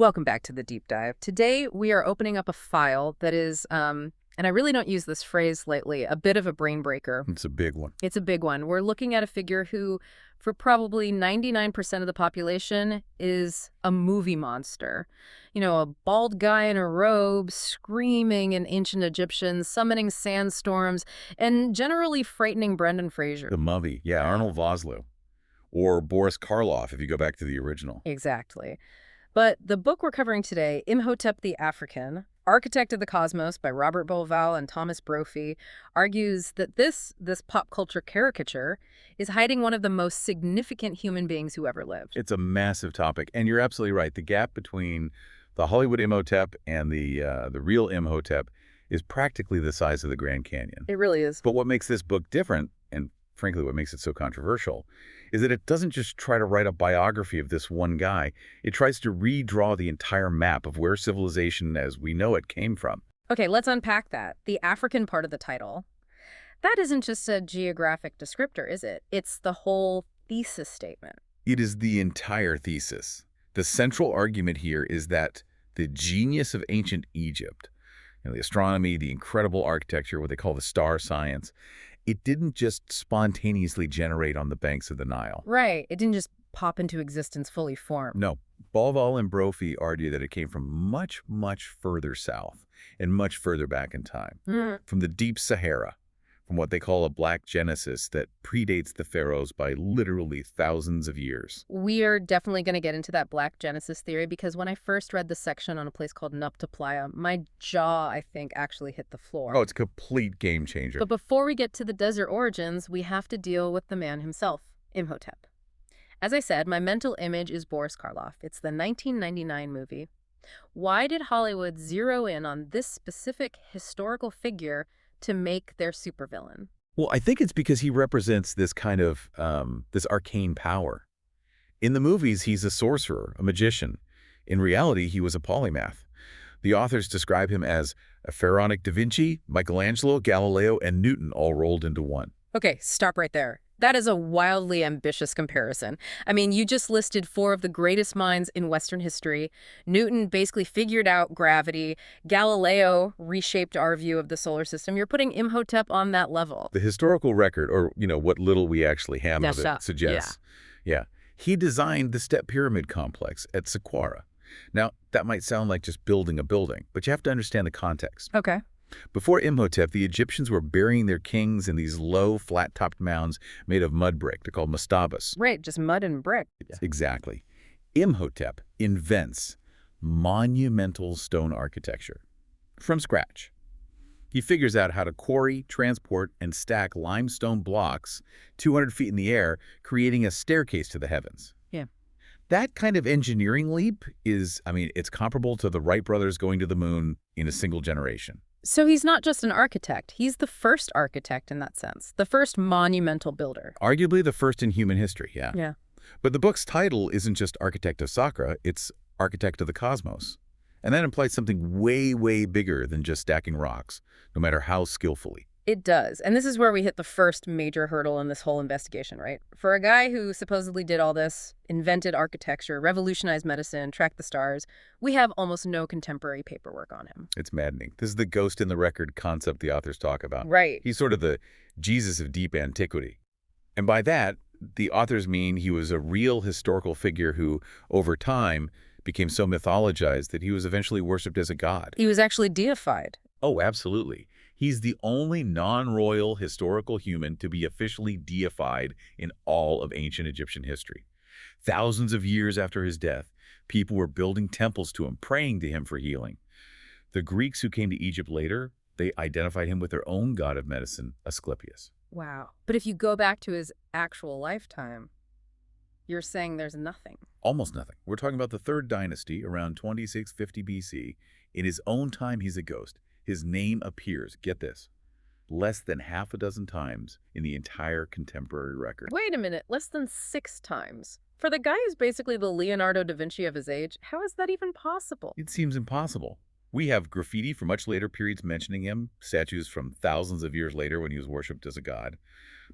Welcome back to the deep dive. Today we are opening up a file that is, and I really don't use this phrase lately, a bit of a brain breaker. It's a big one. It's a big one. We're looking at a figure who, for probably 99% of the population, is a movie monster. You know, a bald guy in a robe, screaming in ancient Egyptian, summoning sandstorms, and generally frightening Brendan Fraser. The Mummy, yeah, Arnold Vosloo. Or Boris Karloff, if you go back to the original. Exactly. But the book we're covering today, Imhotep the African, Architect of the Cosmos by Robert Bauval and Thomas Brophy, argues that this pop culture caricature is hiding one of the most significant human beings who ever lived. It's a massive topic, and you're absolutely right. The gap between the Hollywood Imhotep and the real Imhotep is practically the size of the Grand Canyon. It really is. But what makes this book different, and frankly what makes it so controversial, is that it doesn't just try to write a biography of this one guy. It tries to redraw the entire map of where civilization as we know it came from. Okay, let's unpack that. The African part of the title. That isn't just a geographic descriptor, is it? It's the whole thesis statement. It is the entire thesis. The central argument here is that the genius of ancient Egypt, the astronomy, the incredible architecture, what they call the star science, it didn't just spontaneously generate on the banks of the Nile. Right. It didn't just pop into existence fully formed. No. Bauval and Brophy argue that it came from much, much further south and much further back in time. From the deep Sahara, from what they call a black genesis that predates the pharaohs by literally thousands of years. We are definitely going to get into that black genesis theory because when I first read this section on a place called Nabta Playa, my jaw, I think, actually hit the floor. Oh, it's a complete game changer. But before we get to the desert origins, we have to deal with the man himself, Imhotep. As I said, my mental image is Boris Karloff. It's the 1999 movie. Why did Hollywood zero in on this specific historical figure to make their supervillain? Well, I think it's because he represents this kind of, this arcane power. In the movies, he's a sorcerer, a magician. In reality, he was a polymath. The authors describe him as a pharaonic Da Vinci, Michelangelo, Galileo, and Newton all rolled into one. Okay, stop right there. That is a wildly ambitious comparison. I mean, you just listed four of the greatest minds in Western history. Newton basically figured out gravity. Galileo reshaped our view of the solar system. You're putting Imhotep on that level. The historical record, or, what little we actually have of it, suggests. Yeah. He designed the Step Pyramid complex at Saqqara. Now, that might sound like just building a building, but you have to understand the context. Okay. Before Imhotep, the Egyptians were burying their kings in these low, flat-topped mounds made of mud brick. They're called mastabas. Right, just mud and brick. Exactly. Imhotep invents monumental stone architecture from scratch. He figures out how to quarry, transport, and stack limestone blocks 200 feet in the air, creating a staircase to the heavens. Yeah. That kind of engineering leap is, it's comparable to the Wright brothers going to the moon in a single generation. So he's not just an architect. He's the first architect in that sense, the first monumental builder. Arguably the first in human history, yeah. Yeah. But the book's title isn't just Architect of Saqqara, it's Architect of the Cosmos. And that implies something way, way bigger than just stacking rocks, no matter how skillfully. It does. And this is where we hit the first major hurdle in this whole investigation, right? For a guy who supposedly did all this, invented architecture, revolutionized medicine, tracked the stars, we have almost no contemporary paperwork on him. It's maddening. This is the ghost in the record concept the authors talk about. Right. He's sort of the Jesus of deep antiquity. And by that, the authors mean he was a real historical figure who, over time, became so mythologized that he was eventually worshipped as a god. He was actually deified. Oh, absolutely. He's the only non-royal historical human to be officially deified in all of ancient Egyptian history. Thousands of years after his death, people were building temples to him, praying to him for healing. The Greeks who came to Egypt later, they identified him with their own god of medicine, Asclepius. Wow. But if you go back to his actual lifetime, you're saying there's nothing. Almost nothing. We're talking about the third dynasty, around 2650 BC. In his own time, he's a ghost. His name appears, get this, less than half a dozen times in the entire contemporary record. Wait a minute, less than 6 times? For the guy who's basically the Leonardo da Vinci of his age, how is that even possible? It seems impossible. We have graffiti from much later periods mentioning him, statues from thousands of years later when he was worshipped as a god.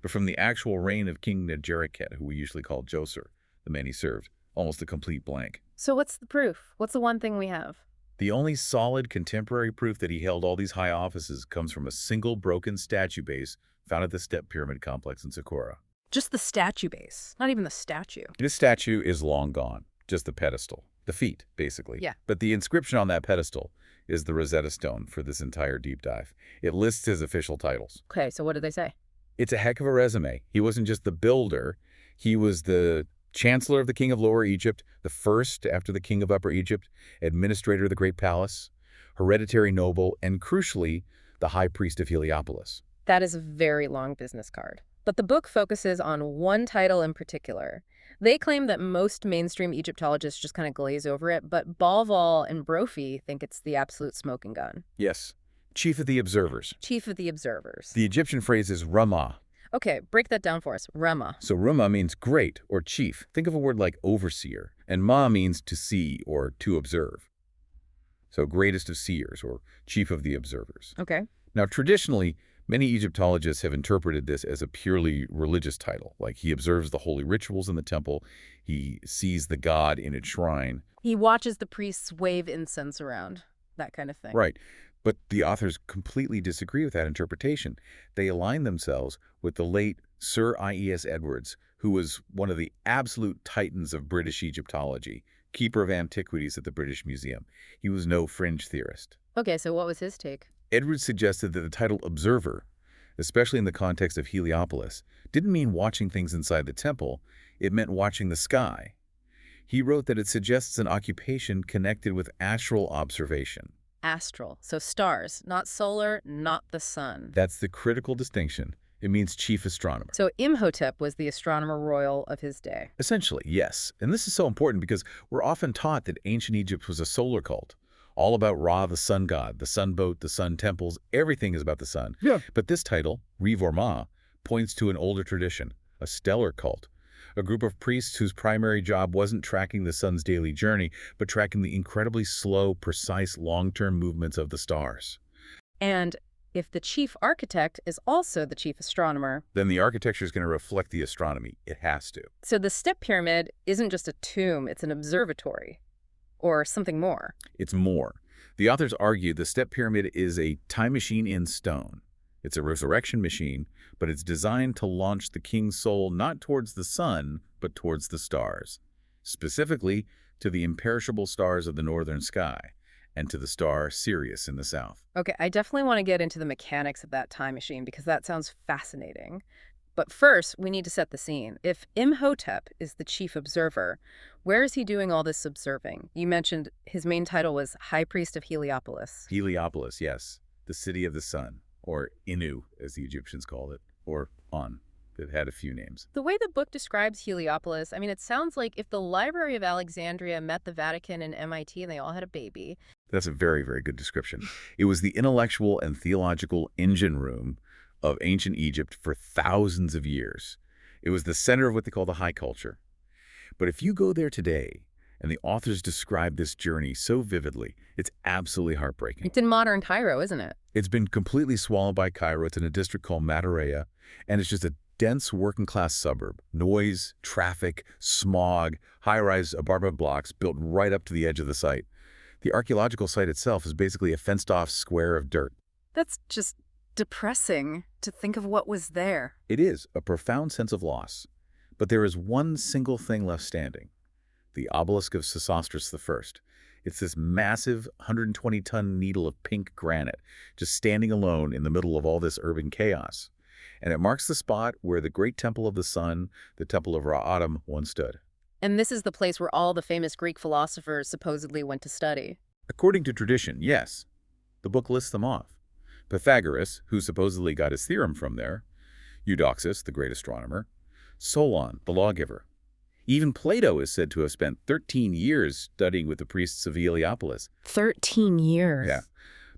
But from the actual reign of King Djoser, who we usually call Djoser, the man he served, almost a complete blank. So what's the proof? What's the one thing we have? The only solid contemporary proof that he held all these high offices comes from a single broken statue base found at the Step Pyramid complex in Saqqara. Just the statue base, not even the statue. This statue is long gone, just the pedestal. The feet, basically. Yeah. But the inscription on that pedestal is the Rosetta Stone for this entire deep dive. It lists his official titles. Okay, so what did they say? It's a heck of a resume. He wasn't just the builder. He was the Chancellor of the King of Lower Egypt, the first after the King of Upper Egypt, administrator of the Great Palace, hereditary noble, and crucially, the High Priest of Heliopolis. That is a very long business card. But the book focuses on one title in particular. They claim that most mainstream Egyptologists just kind of glaze over it, but Balval and Brophy think it's the absolute smoking gun. Yes, Chief of the Observers. Chief of the Observers. The Egyptian phrase is Rama. Okay, break that down for us. Rama. So Rama means great or chief. Think of a word like overseer. And Ma means to see or to observe. So greatest of seers or chief of the observers. Okay. Now, traditionally, many Egyptologists have interpreted this as a purely religious title, like he observes the holy rituals in the temple, he sees the god in its shrine. He watches the priests wave incense around, that kind of thing. Right. But the authors completely disagree with that interpretation. They align themselves with the late Sir I.E.S. Edwards, who was one of the absolute titans of British Egyptology, keeper of antiquities at the British Museum. He was no fringe theorist. Okay, so what was his take? Edwards suggested that the title observer, especially in the context of Heliopolis, didn't mean watching things inside the temple, it meant watching the sky. He wrote that it suggests an occupation connected with astral observation. Astral, so stars, not solar, not the sun. That's the critical distinction. It means chief astronomer. So Imhotep was the astronomer royal of his day. Essentially, yes. And this is so important because we're often taught that ancient Egypt was a solar cult. All about Ra, the sun god, the sun boat, the sun temples, everything is about the sun. Yeah. But this title, Rev or Ma, points to an older tradition, a stellar cult, a group of priests whose primary job wasn't tracking the sun's daily journey, but tracking the incredibly slow, precise, long-term movements of the stars. And if the chief architect is also the chief astronomer, Then the architecture is going to reflect the astronomy. It has to. so the Step Pyramid isn't just a tomb, it's an observatory. Or something more. It's more. The authors argue the Step Pyramid is a time machine in stone. It's a resurrection machine, but it's designed to launch the king's soul not towards the sun, but towards the stars. Specifically, to the imperishable stars of the northern sky, and to the star Sirius in the south. Okay, I definitely want to get into the mechanics of that time machine because that sounds fascinating. But first, we need to set the scene. If Imhotep is the chief observer, where is he doing all this observing? You mentioned his main title was High Priest of Heliopolis. Heliopolis, yes, the city of the sun, or Innu, as the Egyptians called it, or On. It had a few names. The way the book describes Heliopolis, I mean, it sounds like if the Library of Alexandria met the Vatican and MIT and they all had a baby. That's a very, very good description. It was the intellectual and theological engine room of ancient Egypt for thousands of years. It was the center of what they call the high culture. But if you go there today, and the authors describe this journey so vividly, it's absolutely heartbreaking. It's in modern Cairo, isn't it? It's been completely swallowed by Cairo. It's in a district called Mataraya, and it's just a dense working-class suburb. Noise, traffic, smog, high-rise apartment blocks built right up to the edge of the site. The archaeological site itself is basically a fenced-off square of dirt. That's just depressing to think of what was there. It is a profound sense of loss. But there is one single thing left standing, the obelisk of Sesostris I. It's this massive 120-ton needle of pink granite, just standing alone in the middle of all this urban chaos. And it marks the spot where the great temple of the sun, the temple of Ra-Adam, once stood. And this is the place where all the famous Greek philosophers supposedly went to study. According to tradition, yes. The book lists them off. Pythagoras, who supposedly got his theorem from there, Eudoxus, the great astronomer, Solon, the lawgiver. Even Plato is said to have spent 13 years studying with the priests of Heliopolis. 13 years? Yeah.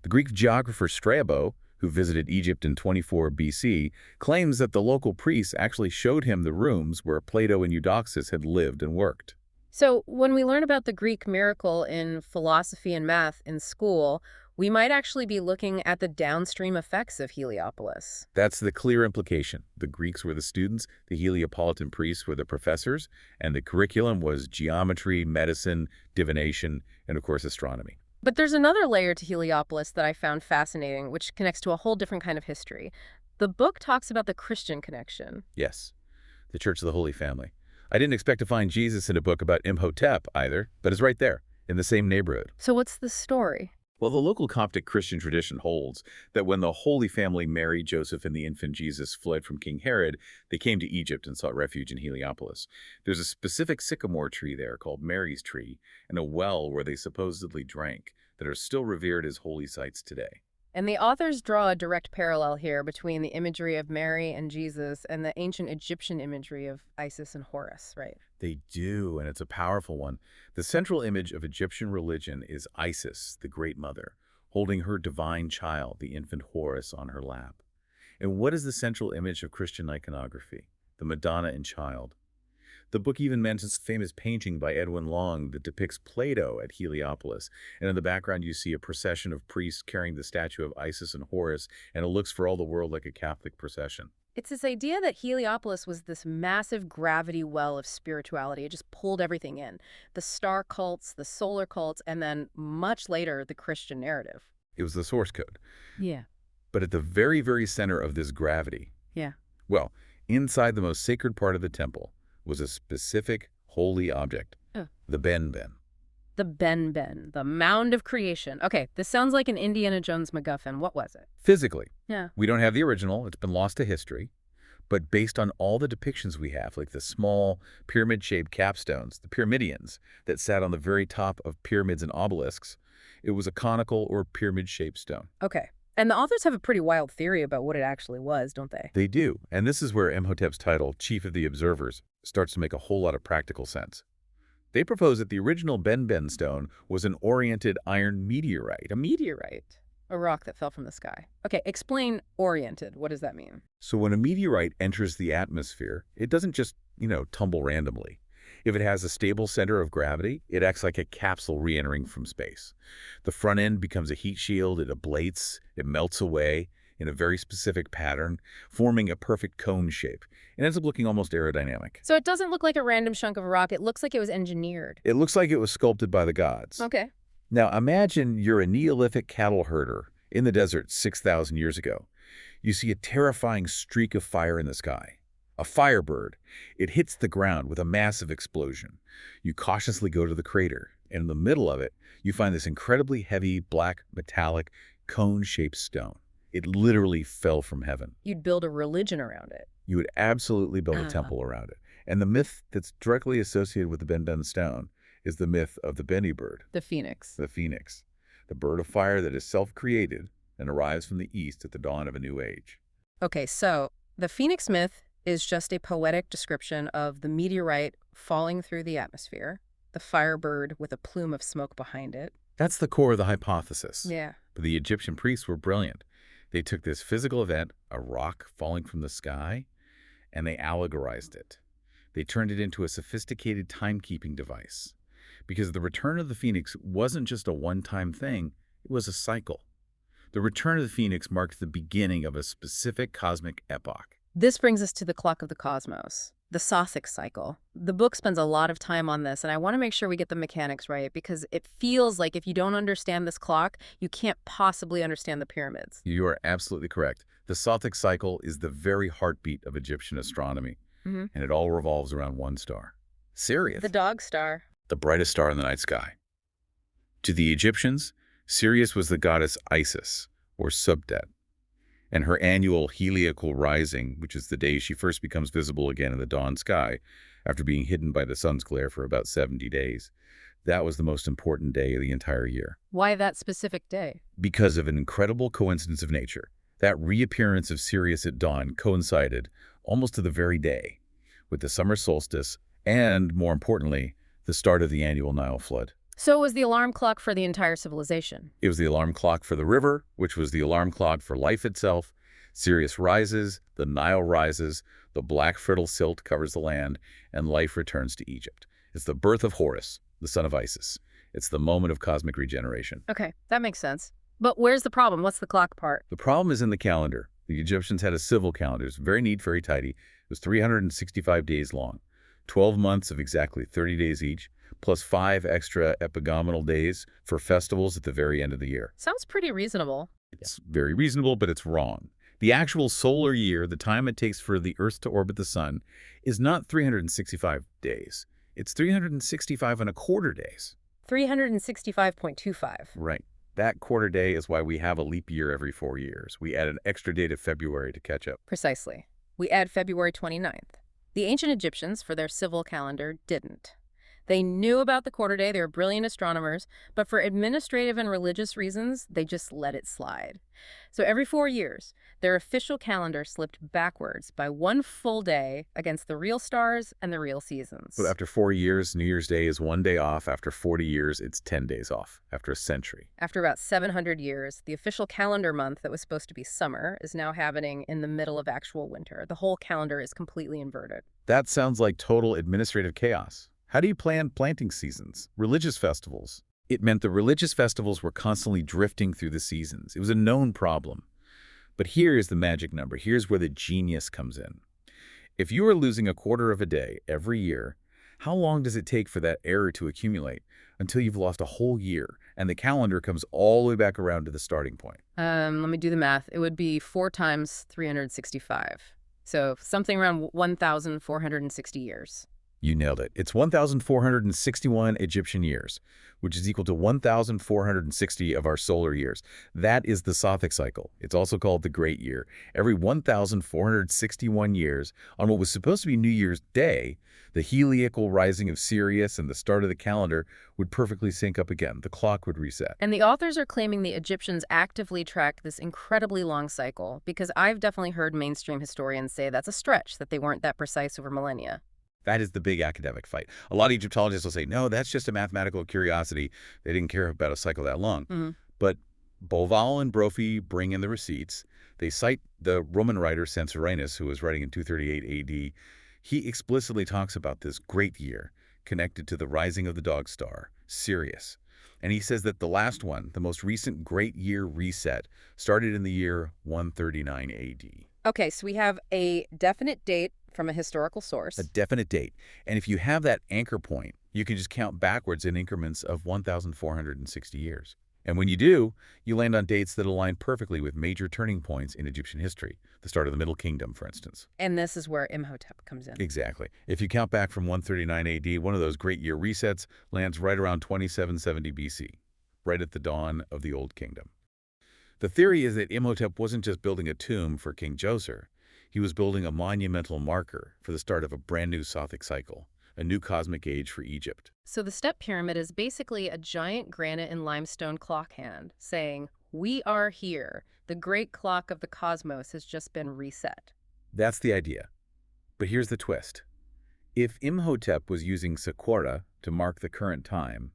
The Greek geographer Strabo, who visited Egypt in 24 BC, claims that the local priests actually showed him the rooms where Plato and Eudoxus had lived and worked. So when we learn about the Greek miracle in philosophy and math in school, We might actually be looking at the downstream effects of Heliopolis. That's the clear implication. The Greeks were the students, the Heliopolitan priests were the professors, and the curriculum was geometry, medicine, divination, and of course astronomy. But there's another layer to Heliopolis that I found fascinating, which connects to a whole different kind of history. The book talks about the Christian connection. Yes, the Church of the Holy Family. I didn't expect to find Jesus in a book about Imhotep either, but it's right there, in the same neighborhood. So what's the story? Well, the local Coptic Christian tradition holds that when the Holy Family, Mary, Joseph, and the infant Jesus fled from King Herod, they came to Egypt and sought refuge in Heliopolis. There's a specific sycamore tree there called Mary's tree and a well where they supposedly drank that are still revered as holy sites today. And the authors draw a direct parallel here between the imagery of Mary and Jesus and the ancient Egyptian imagery of Isis and Horus, right? They do, and it's a powerful one. The central image of Egyptian religion is Isis, the Great Mother, holding her divine child, the infant Horus, on her lap. And what is the central image of Christian iconography? The Madonna and Child. The book even mentions a famous painting by Edwin Long that depicts Plato at Heliopolis, and in the background you see a procession of priests carrying the statue of Isis and Horus, and it looks for all the world like a Catholic procession. It's this idea that Heliopolis was this massive gravity well of spirituality. It just pulled everything in. The star cults, the solar cults, and then much later, the Christian narrative. It was the source code. Yeah. But at the very, very center of this gravity, Yeah. well, inside the most sacred part of the temple, was a specific holy object, the Benben. The Benben, the mound of creation. Okay, this sounds like an Indiana Jones MacGuffin. What was it? Physically, Yeah. we don't have the original. It's been lost to history. But based on all the depictions we have, like the small pyramid-shaped capstones, the pyramidions that sat on the very top of pyramids and obelisks, it was a conical or pyramid-shaped stone. Okay. And the authors have a pretty wild theory about what it actually was, don't they? They do. And this is where Imhotep's title, Chief of the Observers, starts to make a whole lot of practical sense. They propose that the original Benben stone was an oriented iron meteorite. A meteorite. A rock that fell from the sky. Okay, explain oriented. What does that mean? So when a meteorite enters the atmosphere, it doesn't just, tumble randomly. If it has a stable center of gravity, it acts like a capsule re-entering from space. The front end becomes a heat shield, it ablates, it melts away in a very specific pattern, forming a perfect cone shape. It ends up looking almost aerodynamic. So it doesn't look like a random chunk of rock. It looks like it was engineered. It looks like it was sculpted by the gods. Okay. Now imagine you're a Neolithic cattle herder in the desert 6,000 years ago. You see a terrifying streak of fire in the sky. A firebird. It hits the ground with a massive explosion. You cautiously go to the crater, and in the middle of it, you find this incredibly heavy, black, metallic, cone-shaped stone. It literally fell from heaven. You'd build a religion around it. You would absolutely build a temple around it. And the myth that's directly associated with the Benben stone is the myth of the Bennu bird. The phoenix. The phoenix. The bird of fire that is self-created and arrives from the east at the dawn of a new age. Okay, so the phoenix myth is just a poetic description of the meteorite falling through the atmosphere, the firebird with a plume of smoke behind it. That's the core of the hypothesis. Yeah. But the Egyptian priests were brilliant. They took this physical event, a rock falling from the sky, and they allegorized it. They turned it into a sophisticated timekeeping device. Because the return of the phoenix wasn't just a one-time thing, it was a cycle. The return of the phoenix marked the beginning of a specific cosmic epoch. This brings us to the clock of the cosmos, the Sothic Cycle. The book spends a lot of time on this, and I want to make sure we get the mechanics right because it feels like if you don't understand this clock, you can't possibly understand the pyramids. You are absolutely correct. The Sothic Cycle is the very heartbeat of Egyptian astronomy, and it all revolves around one star, Sirius, The dog star. the brightest star in the night sky. To the Egyptians, Sirius was the goddess Isis, or Subdet, and her annual heliacal rising, which is the day she first becomes visible again in the dawn sky, after being hidden by the sun's glare for about 70 days. That was the most important day of the entire year. Why that specific day? Because of an incredible coincidence of nature. That reappearance of Sirius at dawn coincided, almost to the very day, with the summer solstice and, more importantly, the start of the annual Nile flood. So it was the alarm clock for the entire civilization. It was the alarm clock for the river, which was the alarm clock for life itself. Sirius rises, the Nile rises, the black fertile silt covers the land, and life returns to Egypt. It's the birth of Horus, the son of Isis. It's the moment of cosmic regeneration. Okay, that makes sense. But where's the problem? What's the clock part? The problem is in the calendar. The Egyptians had a civil calendar. It was very neat, very tidy. It was 365 days long, 12 months of exactly 30 days each, plus 5 extra epigomenal days for festivals at the very end of the year. Sounds pretty reasonable. It's very reasonable, but it's wrong. The actual solar year, the time it takes for the Earth to orbit the sun, is not 365 days. It's 365 and a quarter days. 365.25. Right. That quarter day is why we have a leap year every 4 years. We add an extra day to February to catch up. Precisely. We add February 29th. The ancient Egyptians, for their civil calendar, didn't. They knew about the quarter day, they were brilliant astronomers, but for administrative and religious reasons, they just let it slide. So every 4 years, their official calendar slipped backwards by 1 full day against the real stars and the real seasons. So after 4 years, New Year's Day is 1 day off. After 40 years, it's 10 days off. After a century. After about 700 years, the official calendar month that was supposed to be summer is now happening in the middle of actual winter. The whole calendar is completely inverted. That sounds like total administrative chaos. How do you plan planting seasons? Religious festivals. It meant the religious festivals were constantly drifting through the seasons. It was a known problem. But here is the magic number. Here's where the genius comes in. If you are losing a quarter of a day every year, how long does it take for that error to accumulate until you've lost a whole year and the calendar comes all the way back around to the starting point? Let me do the math. It would be 4 times 365. So something around 1,460 years. You nailed it. It's 1,461 Egyptian years, which is equal to 1,460 of our solar years. That is the Sothic Cycle. It's also called the Great Year. Every 1,461 years, on what was supposed to be New Year's Day, the heliacal rising of Sirius and the start of the calendar would perfectly sync up again. The clock would reset. And the authors are claiming the Egyptians actively tracked this incredibly long cycle, because I've definitely heard mainstream historians say that's a stretch, that they weren't that precise over millennia. That is the big academic fight. A lot of Egyptologists will say, no, that's just a mathematical curiosity. They didn't care about a cycle that long. But Boval and Brophy bring in the receipts. They cite the Roman writer Censorinus, who was writing in 238 AD. He explicitly talks about this great year connected to the rising of the dog star, Sirius. And he says that the last one, the most recent great year reset, started in the year 139 AD. Okay, so we have a definite date from a historical source. A definite date. And if you have that anchor point, you can just count backwards in increments of 1,460 years. And when you do, you land on dates that align perfectly with major turning points in Egyptian history, the start of the Middle Kingdom, for instance. And this is where Imhotep comes in. Exactly. If you count back from 139 AD, one of those great year resets lands right around 2770 BC, right at the dawn of the Old Kingdom. The theory is that Imhotep wasn't just building a tomb for King Djoser. He was building a monumental marker for the start of a brand new Sothic cycle, a new cosmic age for Egypt. So the step pyramid is basically a giant granite and limestone clock hand saying, we are here. The great clock of the cosmos has just been reset. That's the idea. But here's the twist. If Imhotep was using Saqqara to mark the current time,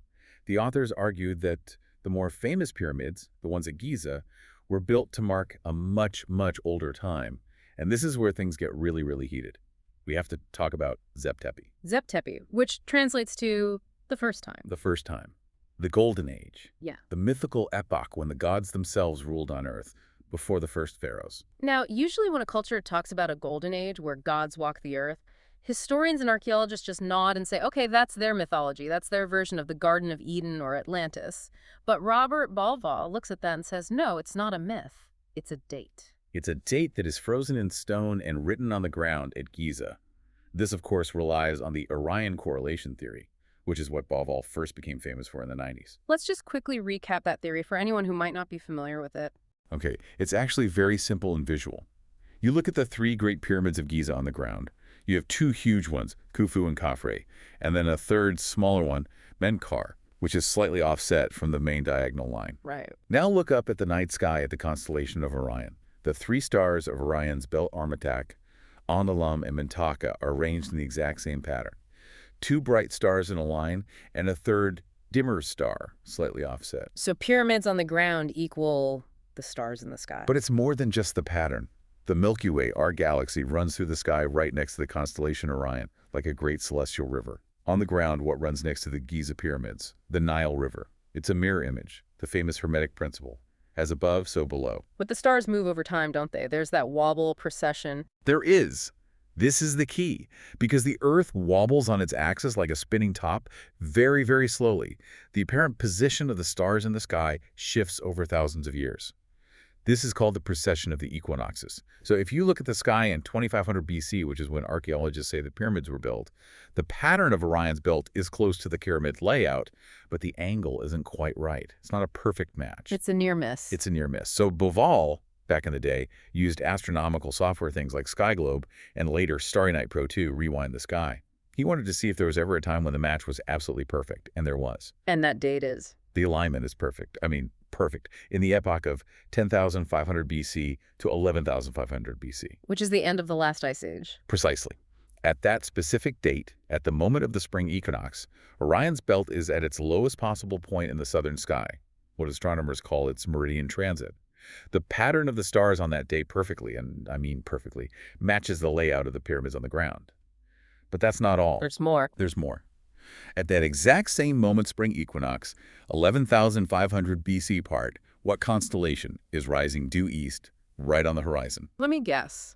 the authors argued that the more famous pyramids, the ones at Giza, were built to mark a much, much older time. And this is where things get really, really heated. We have to talk about Zep Tepi. Zep Tepi, which translates to the first time. The first time. The Golden Age. Yeah. The mythical epoch when the gods themselves ruled on Earth before the first pharaohs. Now, usually when a culture talks about a golden age where gods walk the earth, historians and archaeologists just nod and say, okay, that's their mythology. That's their version of the Garden of Eden or Atlantis. But Robert Balval looks at that and says, no, it's not a myth. It's a date. It's a date that is frozen in stone and written on the ground at Giza. This, of course, relies on the Orion correlation theory, which is what Balval first became famous for in the 90s. Let's just quickly recap that theory for anyone who might not be familiar with it. Okay, it's actually very simple and visual. You look at the 3 great pyramids of Giza on the ground. You have 2 huge ones, Khufu and Khafre, and then a third smaller one, Menkaure, which is slightly offset from the main diagonal line. Right. Now look up at the night sky at the constellation of Orion. The 3 stars of Orion's belt Armatak, Onulum, and Mintaka are arranged in the exact same pattern. 2 bright stars in a line, and a third dimmer star, slightly offset. So pyramids on the ground equal the stars in the sky. But it's more than just the pattern. The Milky Way, our galaxy, runs through the sky right next to the constellation Orion, like a great celestial river. On the ground, what runs next to the Giza pyramids? The Nile River. It's a mirror image, the famous Hermetic principle. As above, so below. But the stars move over time, don't they? There's that wobble, precession. There is. This is the key, because the Earth wobbles on its axis like a spinning top very, very slowly. The apparent position of the stars in the sky shifts over thousands of years. This is called the precession of the equinoxes. So if you look at the sky in 2500 BC, which is when archaeologists say the pyramids were built, the pattern of Orion's belt is close to the pyramid layout, but the angle isn't quite right. It's not a perfect match. It's a near miss. It's a near miss. So Boval, back in the day, used astronomical software things like Sky Globe and later Starry Night Pro 2 Rewind the Sky. He wanted to see if there was ever a time when the match was absolutely perfect, and there was. And that date is? The alignment is perfect. Perfect. In the epoch of 10,500 BC to 11,500 BC. Which is the end of the last ice age. Precisely. At that specific date, at the moment of the spring equinox, Orion's belt is at its lowest possible point in the southern sky, what astronomers call its meridian transit. The pattern of the stars on that day perfectly, and I mean perfectly, matches the layout of the pyramids on the ground. But that's not all. There's more. There's more. At that exact same moment spring equinox, 11,500 BC part, what constellation is rising due east right on the horizon? Let me guess.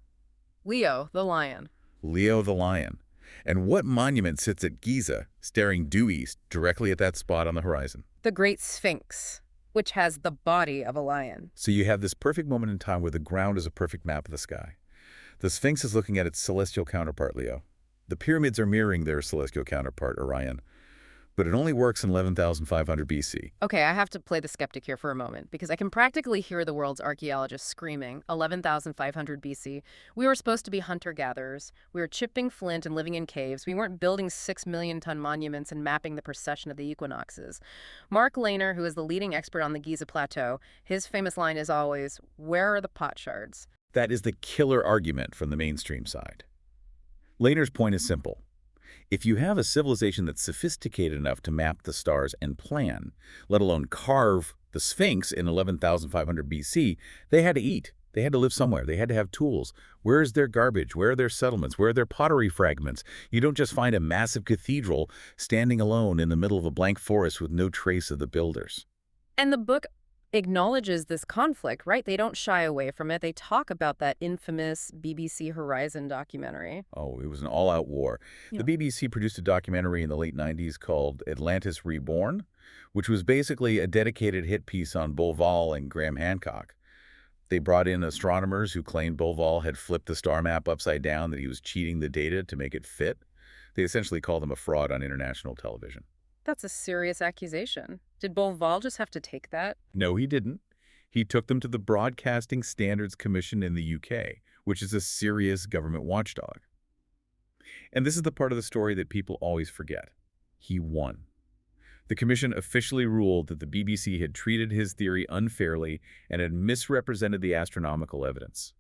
Leo, the lion. Leo the lion. And what monument sits at Giza, staring due east directly at that spot on the horizon? The Great Sphinx, which has the body of a lion. So you have this perfect moment in time where the ground is a perfect map of the sky. The Sphinx is looking at its celestial counterpart, Leo. The pyramids are mirroring their celestial counterpart, Orion. But it only works in 11,500 BC. Okay, I have to play the skeptic here for a moment, because I can practically hear the world's archaeologists screaming, 11,500 BC. We were supposed to be hunter-gatherers. We were chipping flint and living in caves. We weren't building 6-million-ton monuments and mapping the precession of the equinoxes. Mark Lehner, who is the leading expert on the Giza plateau, his famous line is always, "Where are the pot shards?" That is the killer argument from the mainstream side. Lehner's point is simple. If you have a civilization that's sophisticated enough to map the stars and plan, let alone carve the Sphinx in 11,500 BC, they had to eat. They had to live somewhere. They had to have tools. Where is their garbage? Where are their settlements? Where are their pottery fragments? You don't just find a massive cathedral standing alone in the middle of a blank forest with no trace of the builders. And the book acknowledges this conflict, right? They don't shy away from it. They talk about that infamous BBC Horizon documentary. Oh, it was an all-out war. Yeah. The BBC produced a documentary in the late 90s called Atlantis Reborn, which was basically a dedicated hit piece on Boval and Graham Hancock. They brought in astronomers who claimed Boval had flipped the star map upside down, that he was cheating the data to make it fit. They essentially called him a fraud on international television. That's a serious accusation. Did Boval just have to take that? No, he didn't. He took them to the Broadcasting Standards Commission in the UK, which is a serious government watchdog. And this is the part of the story that people always forget. He won. The commission officially ruled that the BBC had treated his theory unfairly and had misrepresented the astronomical evidence.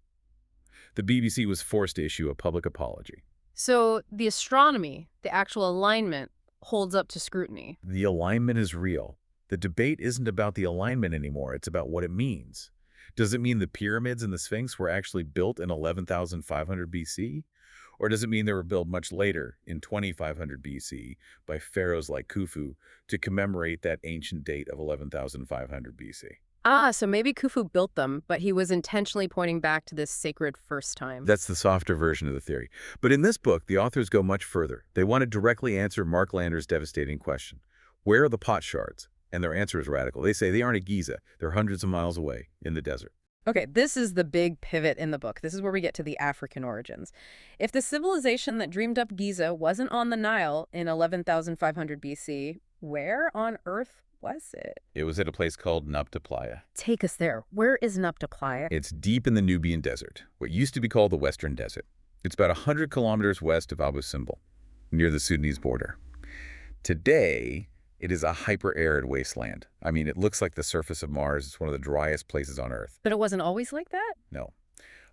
The BBC was forced to issue a public apology. So the astronomy, the actual alignment, holds up to scrutiny. The alignment is real. The debate isn't about the alignment anymore. It's about what it means. Does it mean the pyramids and the Sphinx were actually built in 11,500 BC? Or does it mean they were built much later, in 2,500 BC, by pharaohs like Khufu to commemorate that ancient date of 11,500 BC? So maybe Khufu built them, but he was intentionally pointing back to this sacred first time. That's the softer version of the theory. But in this book, the authors go much further. They want to directly answer Mark Lander's devastating question. Where are the pot shards? And their answer is radical. They say they aren't at Giza. They're hundreds of miles away in the desert. Okay, this is the big pivot in the book. This is where we get to the African origins. If the civilization that dreamed up Giza wasn't on the Nile in 11,500 BC, where on Earth was it? It was at a place called Nabta Playa. Take us there. Where is Nabta Playa? It's deep in the Nubian Desert, what used to be called the Western Desert. It's about 100 kilometers west of Abu Simbel, near the Sudanese border. Today, it is a hyper-arid wasteland. I mean, it looks like the surface of Mars. It's one of the driest places on Earth. But it wasn't always like that? No.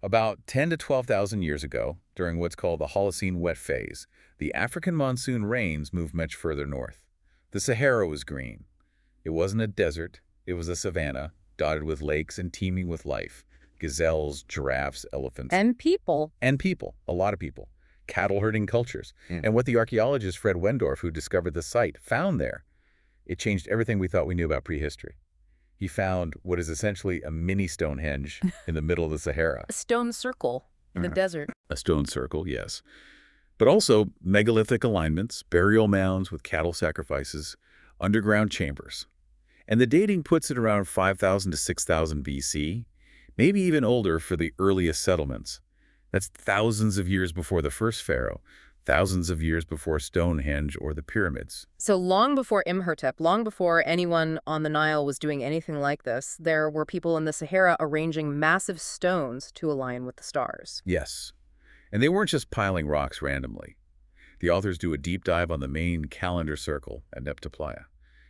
About 10 to 12,000 years ago, during what's called the Holocene wet phase, the African monsoon rains moved much further north. The Sahara was green. It wasn't a desert. It was a savanna, dotted with lakes and teeming with life. Gazelles, giraffes, elephants. And people. And people. A lot of people. Cattle-herding cultures. And what the archaeologist Fred Wendorf, who discovered the site, found there, it changed everything we thought we knew about prehistory. He found what is essentially a mini Stonehenge in the middle of the Sahara. A stone circle in the desert. A stone circle, yes. But also megalithic alignments, burial mounds with cattle sacrifices, underground chambers. And the dating puts it around 5,000 to 6,000 BC, maybe even older for the earliest settlements. That's thousands of years before the first pharaoh, thousands of years before Stonehenge or the pyramids. So long before Imhotep, long before anyone on the Nile was doing anything like this, there were people in the Sahara arranging massive stones to align with the stars. Yes. And they weren't just piling rocks randomly. The authors do a deep dive on the main calendar circle at Nabta Playa.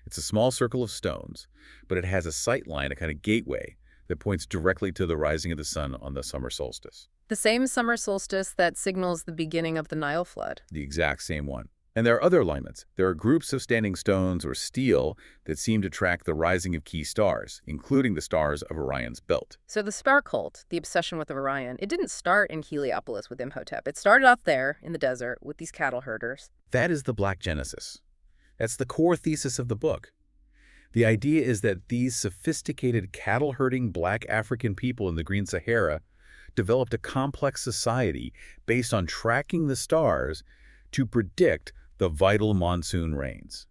It's a small circle of stones, but it has a sight line, a kind of gateway, that points directly to the rising of the sun on the summer solstice. The same summer solstice that signals the beginning of the Nile flood. The exact same one. And there are other alignments. There are groups of standing stones or steel that seem to track the rising of key stars, including the stars of Orion's belt. So the star cult, the obsession with Orion, it didn't start in Heliopolis with Imhotep. It started off there in the desert with these cattle herders. That is the Black Genesis. That's the core thesis of the book. The idea is that these sophisticated cattle-herding black African people in the Green Sahara developed a complex society based on tracking the stars to predict the vital monsoon rains.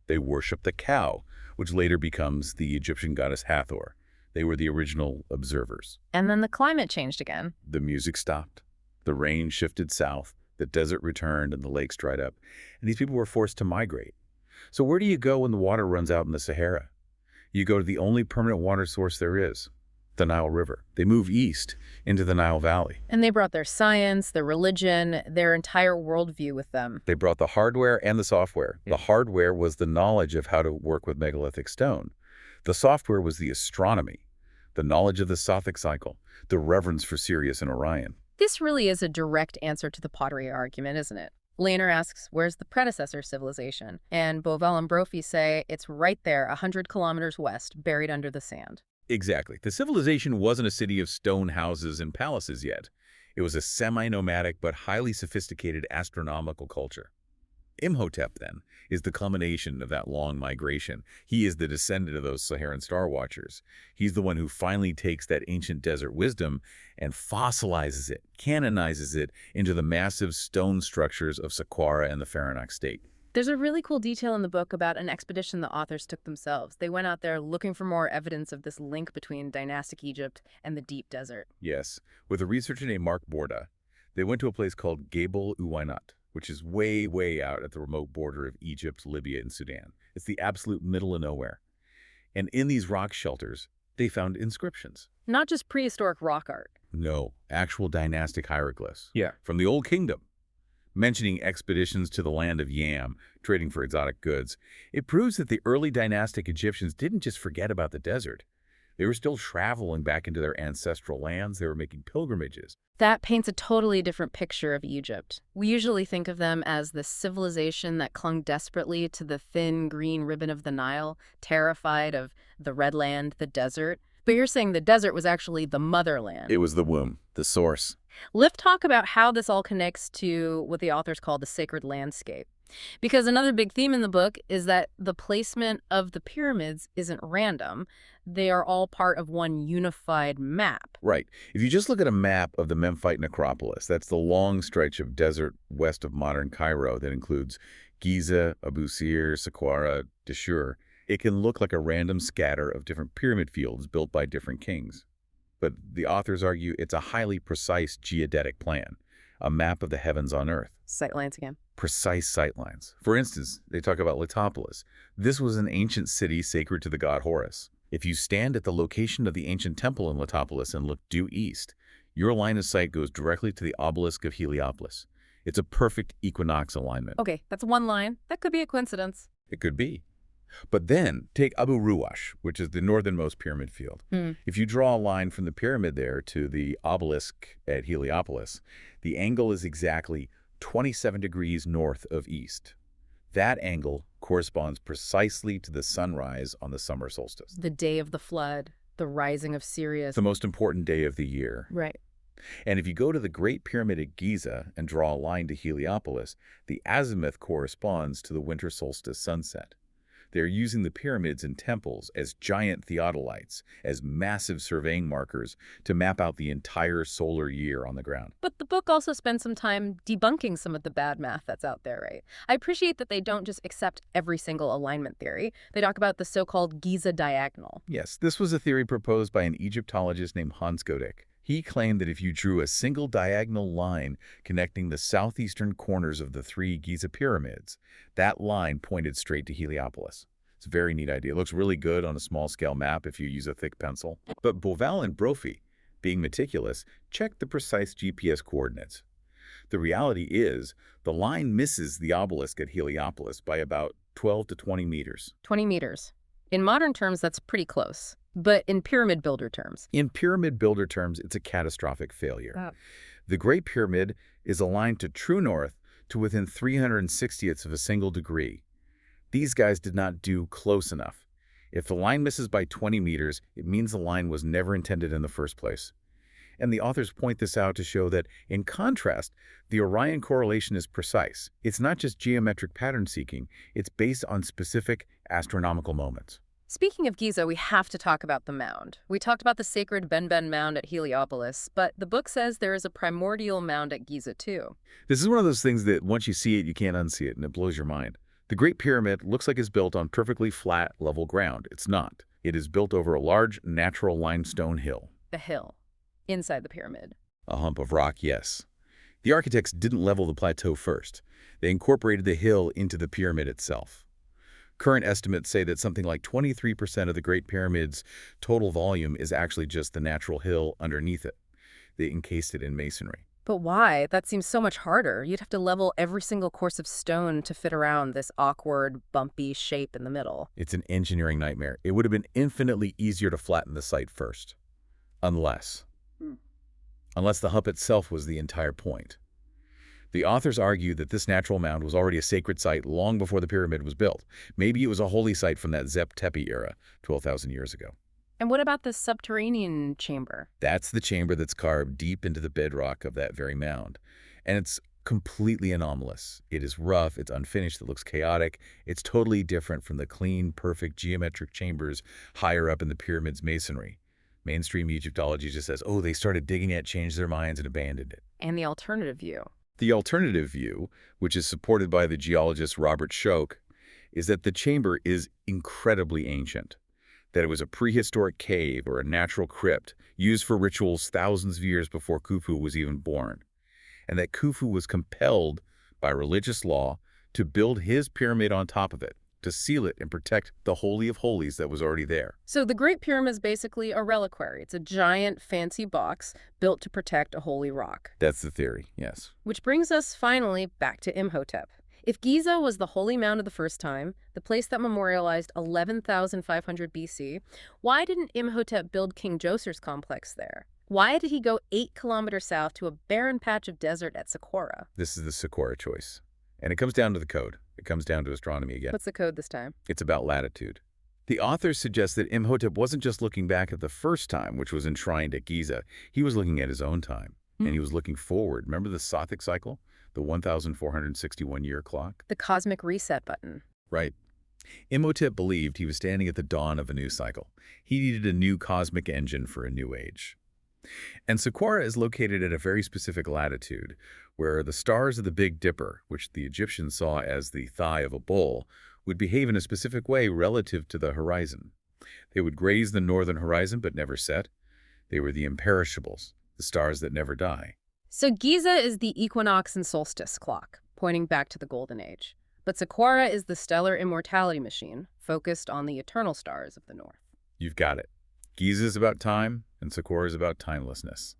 They worshiped the cow, which later becomes the Egyptian goddess Hathor. They were the original observers. And then the climate changed again. The music stopped. The rain shifted south. The desert returned and the lakes dried up. And these people were forced to migrate. So where do you go when the water runs out in the Sahara? You go to the only permanent water source there is, the Nile River. They move east into the Nile Valley. And they brought their science, their religion, their entire worldview with them. They brought the hardware and the software. The hardware was the knowledge of how to work with megalithic stone. The software was the astronomy, the knowledge of the Sothic Cycle, the reverence for Sirius and Orion. This really is a direct answer to the pottery argument, isn't it? Lehner asks, where's the predecessor civilization? And Bovell and Brophy say it's right there, 100 kilometers west, buried under the sand. Exactly. The civilization wasn't a city of stone houses and palaces yet. It was a semi-nomadic but highly sophisticated astronomical culture. Imhotep, then, is the culmination of that long migration. He is the descendant of those Saharan star watchers. He's the one who finally takes that ancient desert wisdom and fossilizes it, canonizes it into the massive stone structures of Saqqara and the Pharaonic state. There's a really cool detail in the book about an expedition the authors took themselves. They went out there looking for more evidence of this link between dynastic Egypt and the deep desert. Yes, with a researcher named Mark Borda, they went to a place called Gabel Uwainat, which is way, way out at the remote border of Egypt, Libya, and Sudan. It's the absolute middle of nowhere. And in these rock shelters, they found inscriptions. Not just prehistoric rock art. No, actual dynastic hieroglyphs. Yeah. From the Old Kingdom, mentioning expeditions to the land of Yam, trading for exotic goods. It proves that the early dynastic Egyptians didn't just forget about the desert. They were still traveling back into their ancestral lands. They were making pilgrimages. That paints a totally different picture of Egypt. We usually think of them as the civilization that clung desperately to the thin green ribbon of the Nile, terrified of the red land, the desert. But you're saying the desert was actually the motherland. It was the womb, the source. Let's talk about how this all connects to what the authors call the sacred landscape. Because another big theme in the book is that the placement of the pyramids isn't random. They are all part of one unified map. Right. If you just look at a map of the Memphite necropolis, that's the long stretch of desert west of modern Cairo that includes Giza, Vizier, Saqqara, Djoser. It can look like a random scatter of different pyramid fields built by different kings. But the authors argue it's a highly precise geodetic plan, a map of the heavens on Earth. Sightlines again. Precise sightlines. For instance, they talk about Letopolis. This was an ancient city sacred to the god Horus. If you stand at the location of the ancient temple in Letopolis and look due east, your line of sight goes directly to the obelisk of Heliopolis. It's a perfect equinox alignment. Okay, that's one line. That could be a coincidence. It could be. But then, take Abu Ruwash, which is the northernmost pyramid field. If you draw a line from the pyramid there to the obelisk at Heliopolis, the angle is exactly 27 degrees north of east. That angle corresponds precisely to the sunrise on the summer solstice. The day of the flood, the rising of Sirius. The most important day of the year. Right. And if you go to the Great Pyramid at Giza and draw a line to Heliopolis, the azimuth corresponds to the winter solstice sunset. They're using the pyramids and temples as giant theodolites, as massive surveying markers to map out the entire solar year on the ground. But the book also spends some time debunking some of the bad math that's out there, right? I appreciate that they don't just accept every single alignment theory. They talk about the so-called Giza diagonal. Yes, this was a theory proposed by an Egyptologist named Hans Gödek. He claimed that if you drew a single diagonal line connecting the southeastern corners of the three Giza pyramids, that line pointed straight to Heliopolis. It's a very neat idea. It looks really good on a small-scale map if you use a thick pencil. But Boval and Brophy, being meticulous, checked the precise GPS coordinates. The reality is, the line misses the obelisk at Heliopolis by about 12 to 20 meters. 20 meters. In modern terms, that's pretty close. But in pyramid builder terms? In pyramid builder terms, it's a catastrophic failure. Oh. The Great Pyramid is aligned to true north to within 360ths of a single degree. These guys did not do close enough. If the line misses by 20 meters, it means the line was never intended in the first place. And the authors point this out to show that, in contrast, the Orion correlation is precise. It's not just geometric pattern seeking, it's based on specific astronomical moments. Speaking of Giza, we have to talk about the mound. We talked about the sacred Benben mound at Heliopolis, but the book says there is a primordial mound at Giza too. This is one of those things that once you see it, you can't unsee it, and it blows your mind. The Great Pyramid looks like it's built on perfectly flat, level ground. It's not. It is built over a large, natural limestone hill. The hill. Inside the pyramid. A hump of rock, yes. The architects didn't level the plateau first. They incorporated the hill into the pyramid itself. Current estimates say that something like 23% of the Great Pyramid's total volume is actually just the natural hill underneath it. They encased it in masonry. But why? That seems so much harder. You'd have to level every single course of stone to fit around this awkward, bumpy shape in the middle. It's an engineering nightmare. It would have been infinitely easier to flatten the site first. Unless the hump itself was the entire point. The authors argue that this natural mound was already a sacred site long before the pyramid was built. Maybe it was a holy site from that Zep Tepi era, 12,000 years ago. And what about the subterranean chamber? That's the chamber that's carved deep into the bedrock of that very mound. And it's completely anomalous. It is rough, it's unfinished, it looks chaotic. It's totally different from the clean, perfect geometric chambers higher up in the pyramid's masonry. Mainstream Egyptology just says, oh, they started digging it, changed their minds, and abandoned it. And the alternative view. The alternative view, which is supported by the geologist Robert Schoch, is that the chamber is incredibly ancient, that it was a prehistoric cave or a natural crypt used for rituals thousands of years before Khufu was even born, and that Khufu was compelled by religious law to build his pyramid on top of it, to seal it and protect the Holy of Holies that was already there. So the Great Pyramid is basically a reliquary. It's a giant, fancy box built to protect a holy rock. That's the theory, yes. Which brings us finally back to Imhotep. If Giza was the holy mound of the first time, the place that memorialized 11,500 BC, why didn't Imhotep build King Djoser's complex there? Why did he go 8 kilometers south to a barren patch of desert at Saqqara? This is the Saqqara choice. And it comes down to the code. It comes down to astronomy again. What's the code this time? It's about latitude. The authors suggest that Imhotep wasn't just looking back at the first time, which was enshrined at Giza. He was looking at his own time, and he was looking forward. Remember the Sothic Cycle? The 1,461-year clock? The cosmic reset button. Right. Imhotep believed he was standing at the dawn of a new cycle. He needed a new cosmic engine for a new age. And Saqqara is located at a very specific latitude, where the stars of the Big Dipper, which the Egyptians saw as the thigh of a bull, would behave in a specific way relative to the horizon. They would graze the northern horizon but never set. They were the imperishables, the stars that never die. So Giza is the equinox and solstice clock, pointing back to the Golden Age. But Saqqara is the stellar immortality machine, focused on the eternal stars of the north. You've got it. Giza is about time, and Saqqara is about timelessness.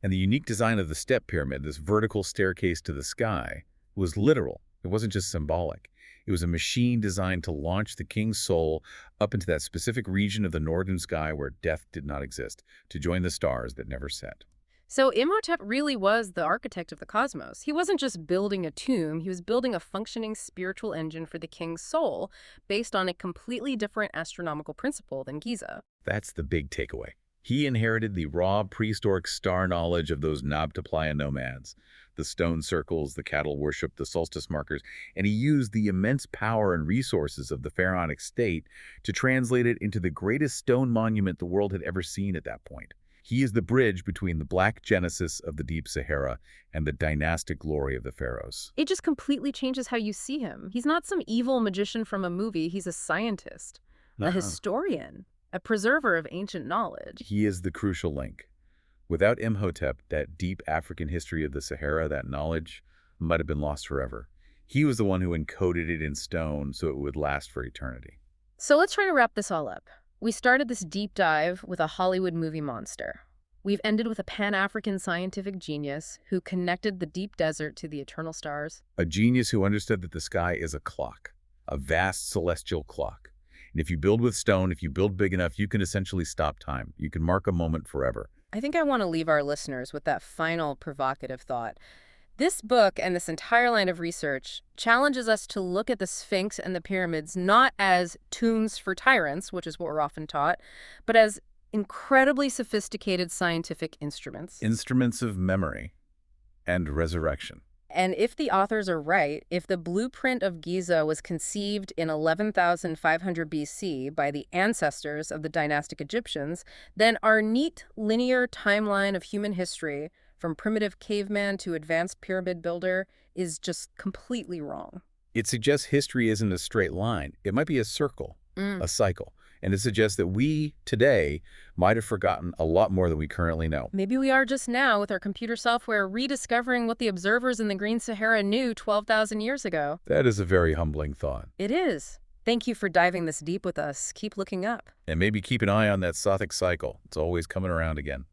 And the unique design of the step pyramid, this vertical staircase to the sky, was literal. It wasn't just symbolic. It was a machine designed to launch the king's soul up into that specific region of the northern sky where death did not exist, to join the stars that never set. So Imhotep really was the architect of the cosmos. He wasn't just building a tomb, he was building a functioning spiritual engine for the king's soul based on a completely different astronomical principle than Giza. That's the big takeaway. He inherited the raw prehistoric star knowledge of those Nabta Playa nomads, the stone circles, the cattle worship, the solstice markers, and he used the immense power and resources of the pharaonic state to translate it into the greatest stone monument the world had ever seen at that point. He is the bridge between the black genesis of the deep Sahara and the dynastic glory of the pharaohs. It just completely changes how you see him. He's not some evil magician from a movie. He's a scientist, a historian, a preserver of ancient knowledge. He is the crucial link. Without Imhotep, that deep African history of the Sahara, that knowledge, might have been lost forever. He was the one who encoded it in stone so it would last for eternity. So let's try to wrap this all up. We started this deep dive with a Hollywood movie monster. We've ended with a Pan-African scientific genius who connected the deep desert to the eternal stars. A genius who understood that the sky is a clock, a vast celestial clock. And if you build with stone, if you build big enough, you can essentially stop time. You can mark a moment forever. I think I want to leave our listeners with that final provocative thought. This book and this entire line of research challenges us to look at the Sphinx and the pyramids not as tombs for tyrants, which is what we're often taught, but as incredibly sophisticated scientific instruments. Instruments of memory and resurrection. And if the authors are right, if the blueprint of Giza was conceived in 11,500 BC by the ancestors of the dynastic Egyptians, then our neat linear timeline of human history, from primitive caveman to advanced pyramid builder, is just completely wrong. It suggests history isn't a straight line. It might be a circle, a cycle. And it suggests that we, today, might have forgotten a lot more than we currently know. Maybe we are just now, with our computer software, rediscovering what the observers in the Green Sahara knew 12,000 years ago. That is a very humbling thought. It is. Thank you for diving this deep with us. Keep looking up. And maybe keep an eye on that Sothic Cycle. It's always coming around again.